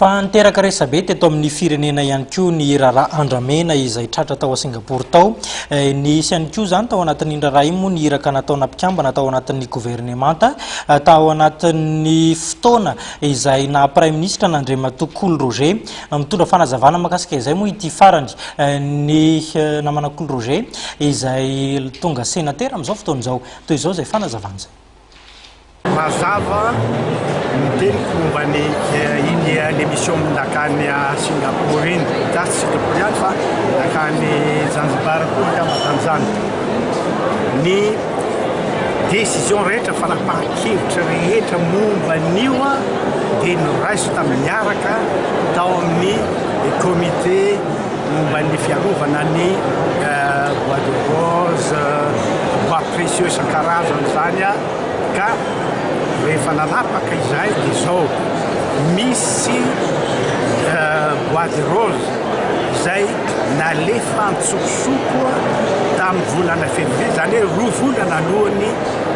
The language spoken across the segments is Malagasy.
Fa niteraka resabe teto amin'ny firenena ihany koa ny raharaha andramena izay tratra tao a Singapour tao. Nisy ihany koa zany tao anatin'ny raharaha iny moa ny iraka nataona mpikambana tao anatin'ny gouvernemanta tao anatin'ny fotoana izay na prime ministre Nandriamato Cool Roger mitondra fanazavana makasika izay moa ity farany ny namana Cool Roger izay tonga sénateur amin'izao fotoana izao toy izao izay fanazavana zay. Mazava miteniko momba ny iny l'émission nakany a Singapour iny zasy Singapour ihany fa nakany Zanzibar koa tambatanjany ny décision rehetra fanapahan-kevitra rehetra momba an'io dia noraiso miaraka tao amin'ny comité momba ny fiarovana ny bois de rose bois précieux isan-karazany zany ka rehefa nanapaka izay dia zao misy bois de rose izay nalefa antsokosoko tamin'ny volana février zany hoe roa volana alohany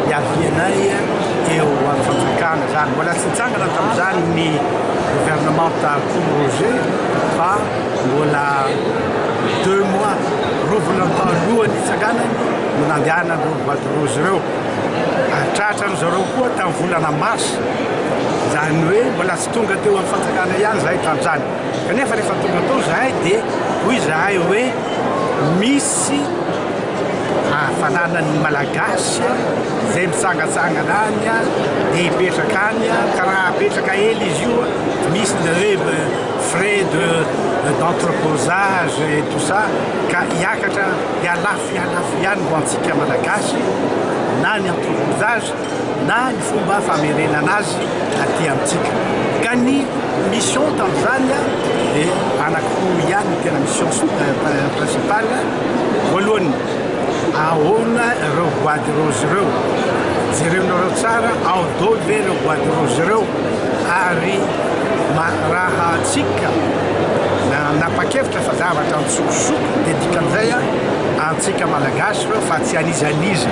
iavianay eo amin'ny fanjakana zany mbola tsy nitsangana tamin'izany ny gouvernemanta Cool Roger fa mbola 2 mois roa volana tao alohany itsanganany no nandehanan'ireo bois de rose ireo atratra zareo koa tamin'ny volana mars zany hoe mbola tsy tonga teo amin'ny fanjakana ihany zahay tamin'izany kanefa rehefa tonga tao zahay dia hoy zahay hoe misy fananany malagasy zay mitsangatsangana any dia hipetraka any karaha apetraka hely izy io misy le frais d'entreposage et tout ça ka hiakatra hialafo ihany ho antsika malagasy na ny entreposage na ny fomba famerenana azy aty amintsika ka ny mission tamin'izany dia anakiroa ihany ny tena mission principale voalohany ahoana ireo bois de rose ireo jerenareo tsara aodôly ve ireo bois de rose ireo ary raha atsika napakevitra fa zavatra nitsokosoko dia dikan'izay antsika malagasy ireo fa tsy anizaniza